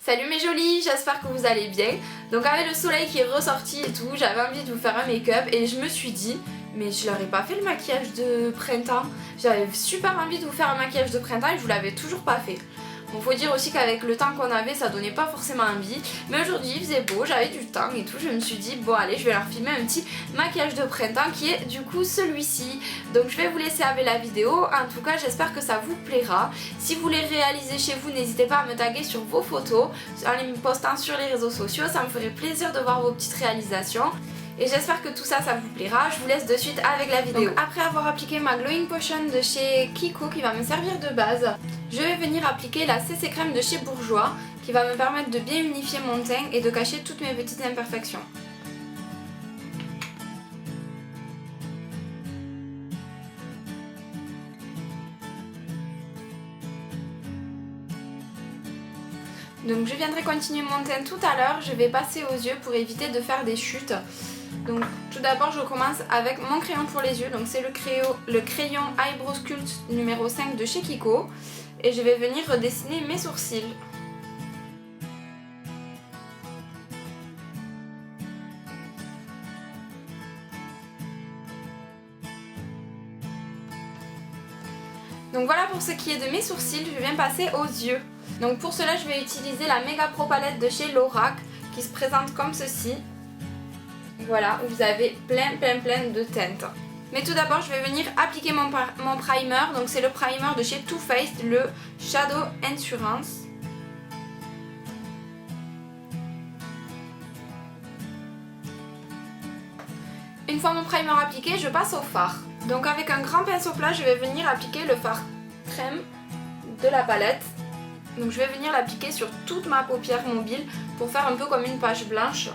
Salut mes jolies, j'espère que vous allez bien. Donc avec le soleil qui est ressorti et tout, j'avais envie de vous faire un make-up et je me suis dit, mais je leur ai pas fait le maquillage de printemps. J'avais super envie de vous faire un maquillage de printemps et je vous l'avais toujours pas fait. Bon, faut dire aussi qu'avec le temps qu'on avait, ça donnait pas forcément envie. Mais aujourd'hui, il faisait beau, j'avais du temps et tout. Je me suis dit, bon allez, je vais leur filmer un petit maquillage de printemps qui est du coup celui-ci. Donc je vais vous laisser avec la vidéo. En tout cas, j'espère que ça vous plaira. Si vous voulez réaliser chez vous, n'hésitez pas à me taguer sur vos photos, en les postant sur les réseaux sociaux. Ça me ferait plaisir de voir vos petites réalisations. Et j'espère que tout ça, ça vous plaira. Je vous laisse de suite avec la vidéo. Donc, après avoir appliqué ma Glowing Potion de chez Kiko qui va me servir de base, je vais venir appliquer la CC Crème de chez Bourjois qui va me permettre de bien unifier mon teint et de cacher toutes mes petites imperfections. Donc je viendrai continuer mon teint tout à l'heure. Je vais passer aux yeux pour éviter de faire des chutes. Donc tout d'abord je commence avec mon crayon pour les yeux, donc c'est le crayon Eyebrow Sculpt numéro 5 de chez Kiko. Et je vais venir redessiner mes sourcils. Donc voilà pour ce qui est de mes sourcils, je viens passer aux yeux. Donc pour cela je vais utiliser la Mega Pro Palette de chez Lorac qui se présente comme ceci. Voilà, où vous avez plein de teintes. Mais tout d'abord, je vais venir appliquer mon primer. Donc c'est le primer de chez Too Faced, le Shadow Endurance. Une fois mon primer appliqué, je passe au fard. Donc avec un grand pinceau plat, je vais venir appliquer le fard crème de la palette. Donc je vais venir l'appliquer sur toute ma paupière mobile pour faire un peu comme une page blanche.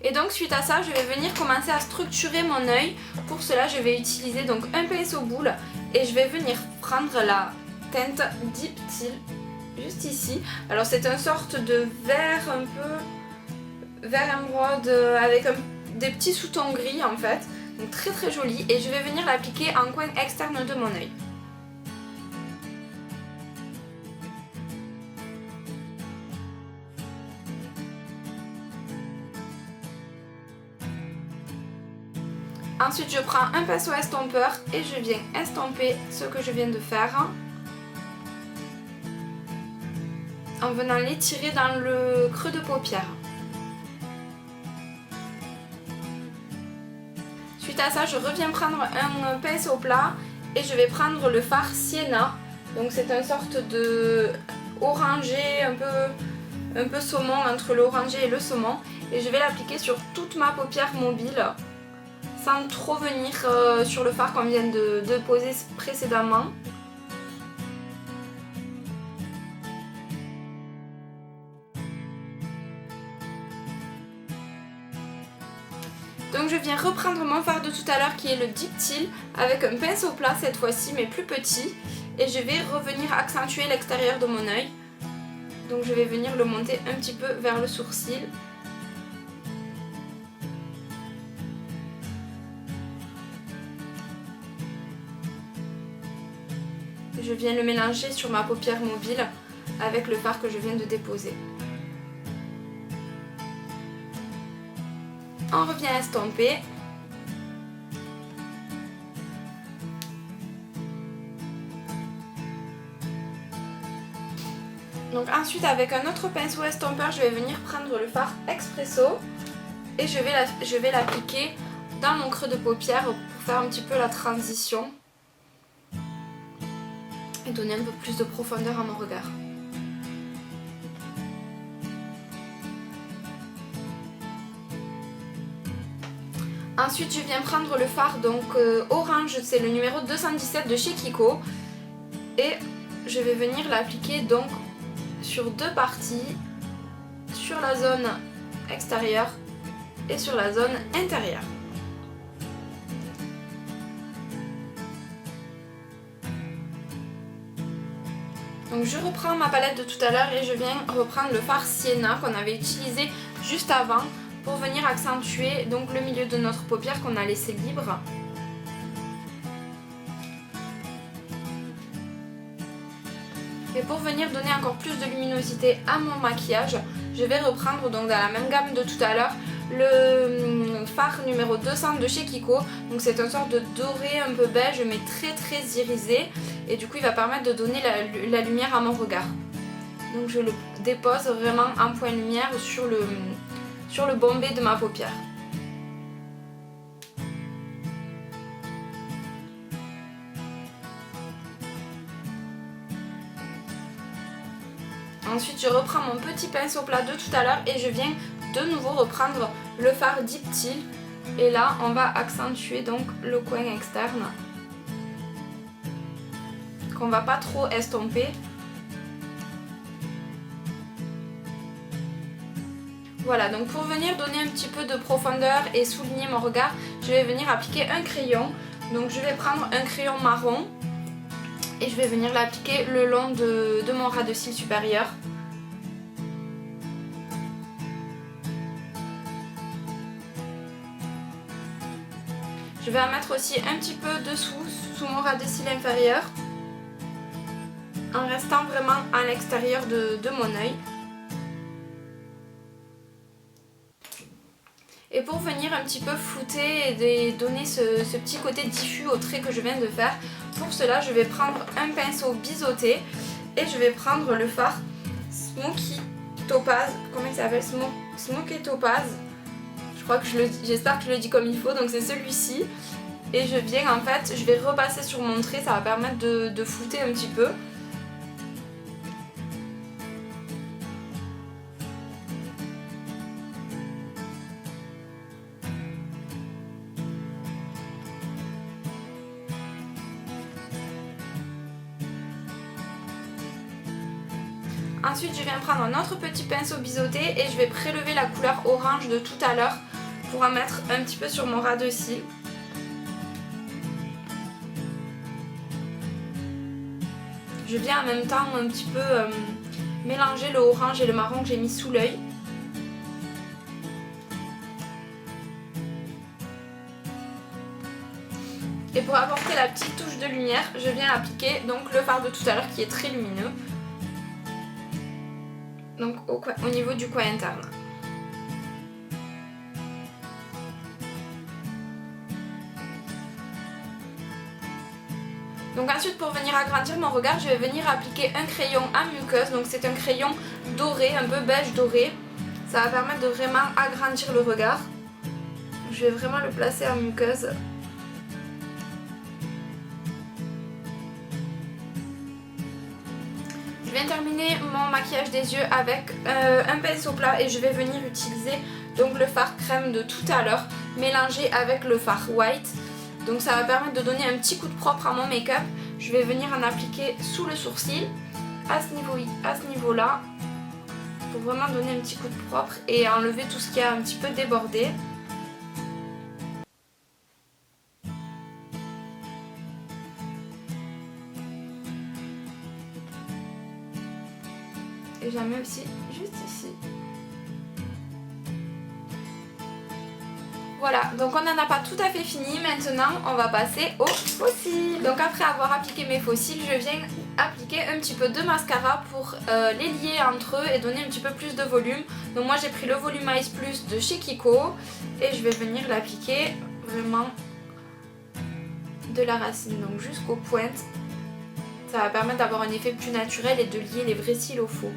Et donc suite à ça, je vais venir commencer à structurer mon œil. Pour cela, je vais utiliser donc un pinceau boule et je vais venir prendre la teinte Deep Teal juste ici. Alors c'est une sorte de vert un peu vert émeraude avec des petits sous-tons gris en fait. Donc très joli et je vais venir l'appliquer en coin externe de mon œil. Ensuite je prends un pinceau estompeur et je viens estomper ce que je viens de faire en venant l'étirer dans le creux de paupière. Suite à ça je reviens prendre un pinceau plat et je vais prendre le fard Sienna. Donc c'est une sorte de orangé un peu saumon, entre l'orangé et le saumon, et je vais l'appliquer sur toute ma paupière mobile sans trop venir sur le fard qu'on vient de poser précédemment. Donc je viens reprendre mon fard de tout à l'heure qui est le Deep Teal avec un pinceau plat cette fois-ci mais plus petit, et je vais revenir accentuer l'extérieur de mon œil. Donc je vais venir le monter un petit peu vers le sourcil. Je viens le mélanger sur ma paupière mobile avec le fard que je viens de déposer. On revient à estomper. Donc ensuite avec un autre pinceau estompeur, je vais venir prendre le fard Expresso et je vais l'appliquer dans mon creux de paupière pour faire un petit peu la transition et donner un peu plus de profondeur à mon regard. Ensuite je viens prendre le fard donc orange, c'est le numéro 217 de chez Kiko, et je vais venir l'appliquer donc sur deux parties, sur la zone extérieure et sur la zone intérieure. Donc je reprends ma palette de tout à l'heure et je viens reprendre le fard Sienna qu'on avait utilisé juste avant pour venir accentuer donc le milieu de notre paupière qu'on a laissé libre. Et pour venir donner encore plus de luminosité à mon maquillage, je vais reprendre donc dans la même gamme de tout à l'heure le fard numéro 200 de chez Kiko. Donc c'est une sorte de doré un peu beige mais très irisé. Et du coup il va permettre de donner la lumière à mon regard. Donc je le dépose vraiment en point lumière sur le bombé de ma paupière. Ensuite je reprends mon petit pinceau plat de tout à l'heure et je viens de nouveau reprendre le fard Deep Teal. Et là on va accentuer donc le coin externe qu'on va pas trop estomper. Voilà, donc pour venir donner un petit peu de profondeur et souligner mon regard, je vais venir appliquer un crayon. Donc je vais prendre un crayon marron et je vais venir l'appliquer le long de mon ras de cils supérieur. Je vais en mettre aussi un petit peu dessous, sous mon ras de cils inférieur, en restant vraiment à l'extérieur de mon œil. Et pour venir un petit peu flouter et donner ce petit côté diffus au trait que je viens de faire, pour cela je vais prendre un pinceau biseauté et je vais prendre le fard Smoky Topaz, comment il s'appelle, Smoky Topaz. Je crois que j'espère que je le dis comme il faut, donc c'est celui-ci. Et je viens en fait, je vais repasser sur mon trait, ça va permettre de flouter un petit peu. Ensuite je viens prendre un autre petit pinceau biseauté et je vais prélever la couleur orange de tout à l'heure pour en mettre un petit peu sur mon ras de cils. Je viens en même temps un petit peu mélanger le orange et le marron que j'ai mis sous l'œil. Et pour apporter la petite touche de lumière, je viens appliquer donc le fard de tout à l'heure qui est très lumineux. Donc au niveau du coin interne. Donc ensuite pour venir agrandir mon regard, je vais venir appliquer un crayon à muqueuse. Donc c'est un crayon doré, un peu beige doré. Ça va permettre de vraiment agrandir le regard. Je vais vraiment le placer en muqueuse. Je viens terminer mon maquillage des yeux avec un pinceau plat et je vais venir utiliser donc le fard crème de tout à l'heure mélangé avec le fard white. Donc ça va permettre de donner un petit coup de propre à mon make-up. Je vais venir en appliquer sous le sourcil à ce niveau-là pour vraiment donner un petit coup de propre et enlever tout ce qui a un petit peu débordé. Et j'en mets aussi juste ici. Voilà, donc on n'en a pas tout à fait fini. Maintenant, on va passer aux faux cils. Donc après avoir appliqué mes faux cils, je viens appliquer un petit peu de mascara pour les lier entre eux et donner un petit peu plus de volume. Donc moi j'ai pris le Volumize Plus de chez Kiko et je vais venir l'appliquer vraiment de la racine, donc jusqu'aux pointes. Ça va permettre d'avoir un effet plus naturel et de lier les vrais cils aux faux.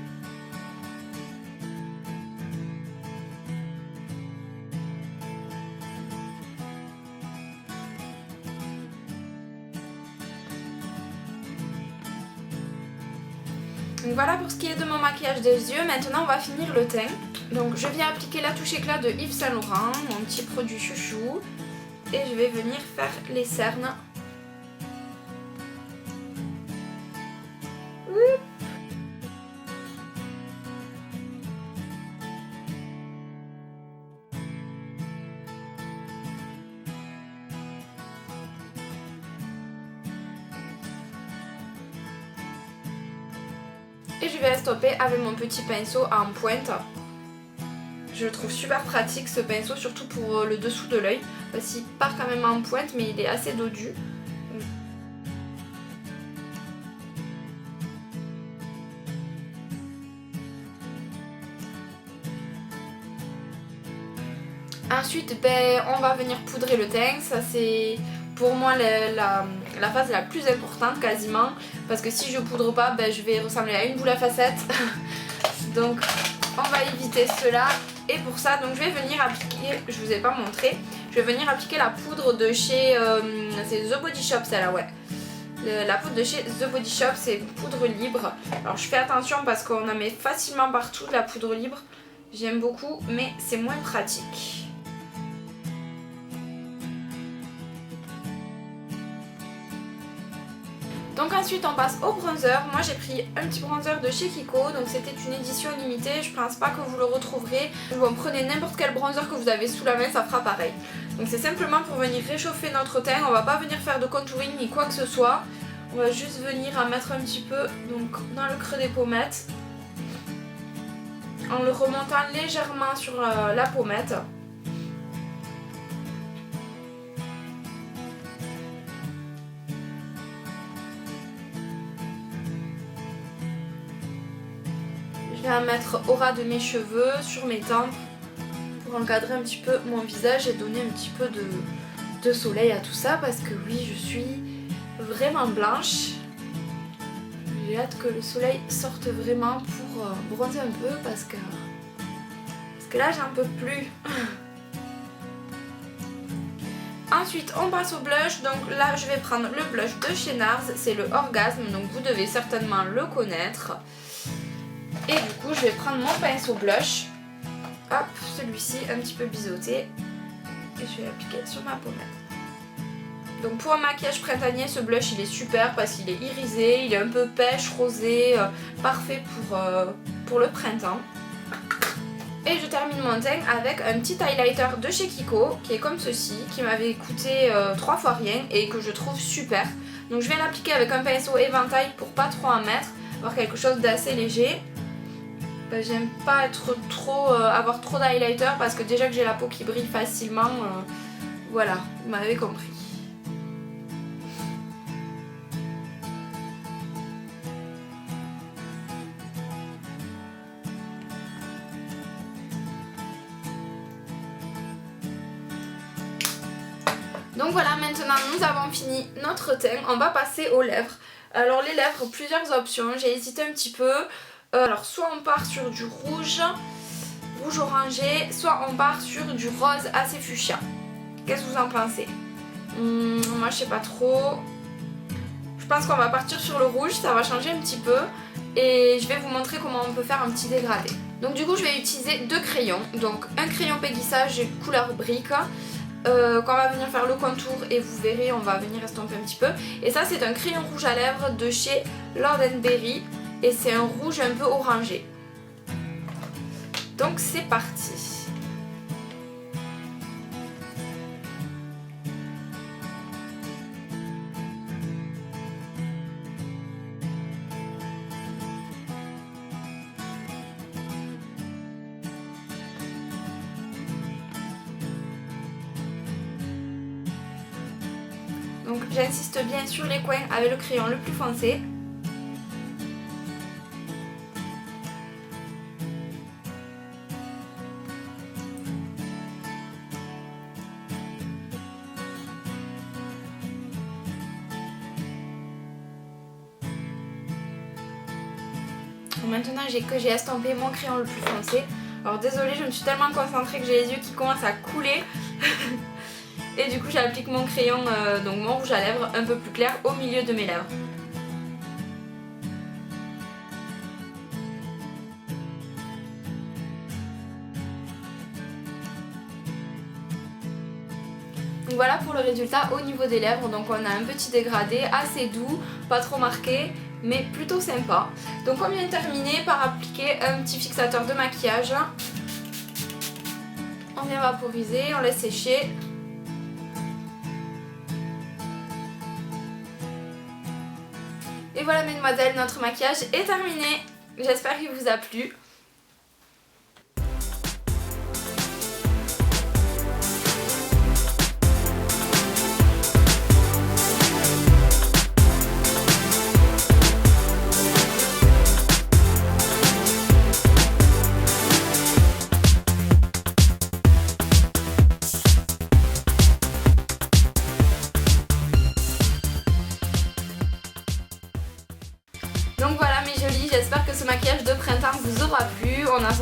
Donc voilà pour ce qui est de mon maquillage des yeux. Maintenant on va finir le teint. Donc je viens appliquer la touche éclat de Yves Saint Laurent, mon petit produit chouchou. Et je vais venir faire les cernes. Et je vais estopper avec mon petit pinceau en pointe. Je le trouve super pratique ce pinceau, surtout pour le dessous de l'œil, parce qu'il part quand même en pointe mais il est assez dodu. Ensuite, on va venir poudrer le teint. Ça c'est pour moi la phase la plus importante quasiment. Parce que si je poudre pas, je vais ressembler à une boule à facettes. Donc on va éviter cela. Et pour ça, donc je vais venir appliquer, je vous ai pas montré, je vais venir appliquer la poudre de chez, c'est The Body Shop celle-là, ouais. La poudre de chez The Body Shop, c'est une poudre libre. Alors je fais attention parce qu'on en met facilement partout de la poudre libre. J'aime beaucoup, mais c'est moins pratique. Donc ensuite on passe au bronzer. Moi j'ai pris un petit bronzer de chez Kiko, donc c'était une édition limitée, je pense pas que vous le retrouverez. Bon, prenez n'importe quel bronzer que vous avez sous la main, ça fera pareil. Donc c'est simplement pour venir réchauffer notre teint, on va pas venir faire de contouring ni quoi que ce soit. On va juste venir en mettre un petit peu donc, dans le creux des pommettes, en le remontant légèrement sur la pommette. Je vais en mettre au ras de mes cheveux, sur mes tempes, pour encadrer un petit peu mon visage et donner un petit peu de soleil à tout ça, parce que oui, je suis vraiment blanche. J'ai hâte que le soleil sorte vraiment pour bronzer un peu, parce que là j'en peux plus. Ensuite on passe au blush, donc là je vais prendre le blush de chez NARS, c'est le Orgasme, donc vous devez certainement le connaître. Et du coup je vais prendre mon pinceau blush, hop, celui-ci un petit peu biseauté, et je vais l'appliquer sur ma pommette. Donc pour un maquillage printanier, ce blush il est super parce qu'il est irisé, il est un peu pêche, rosé, parfait pour le printemps. Et je termine mon teint avec un petit highlighter de chez Kiko, qui est comme ceci, qui m'avait coûté 3 fois rien et que je trouve super. Donc je vais l'appliquer avec un pinceau éventail pour pas trop en mettre, avoir quelque chose d'assez léger. J'aime pas avoir trop d'highlighter parce que déjà que j'ai la peau qui brille facilement, voilà, vous m'avez compris. Donc voilà, maintenant nous avons fini notre teint, on va passer aux lèvres. Alors les lèvres, plusieurs options, j'ai hésité un petit peu. Alors soit on part sur du rouge orangé, soit on part sur du rose assez fuchsia. Qu'est-ce que vous en pensez? Moi je sais pas trop. Je pense qu'on va partir sur le rouge, ça va changer un petit peu. Et je vais vous montrer comment on peut faire un petit dégradé. Donc du coup je vais utiliser 2 crayons. Donc un crayon Pégissage couleur brique. Qu'on va venir faire le contour et vous verrez, on va venir estomper un petit peu. Et ça c'est un crayon rouge à lèvres de chez Lord & Berry. Et c'est un rouge un peu orangé. Donc c'est parti. Donc j'insiste bien sur les coins avec le crayon le plus foncé. Maintenant que j'ai estompé mon crayon le plus foncé. Alors désolée, je me suis tellement concentrée que j'ai les yeux qui commencent à couler. Et du coup j'applique mon crayon, donc mon rouge à lèvres un peu plus clair au milieu de mes lèvres. Donc voilà pour le résultat au niveau des lèvres. Donc on a un petit dégradé assez doux, pas trop marqué, mais plutôt sympa. Donc on vient de terminer par appliquer un petit fixateur de maquillage. On vient vaporiser, on laisse sécher. Et voilà mesdemoiselles, notre maquillage est terminé. J'espère qu'il vous a plu.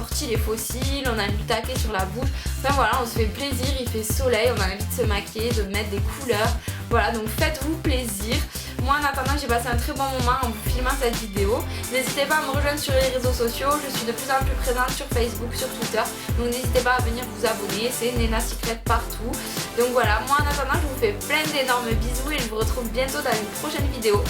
sorti les fossiles, on a mis le taquet sur la bouche. Enfin voilà, on se fait plaisir, il fait soleil, on a envie de se maquiller, de mettre des couleurs. Voilà, donc faites-vous plaisir. Moi en attendant, j'ai passé un très bon moment en vous filmant cette vidéo. N'hésitez pas à me rejoindre sur les réseaux sociaux, je suis de plus en plus présente sur Facebook, sur Twitter. Donc n'hésitez pas à venir vous abonner, c'est Nena Secret partout. Donc voilà, moi en attendant, je vous fais plein d'énormes bisous et je vous retrouve bientôt dans une prochaine vidéo.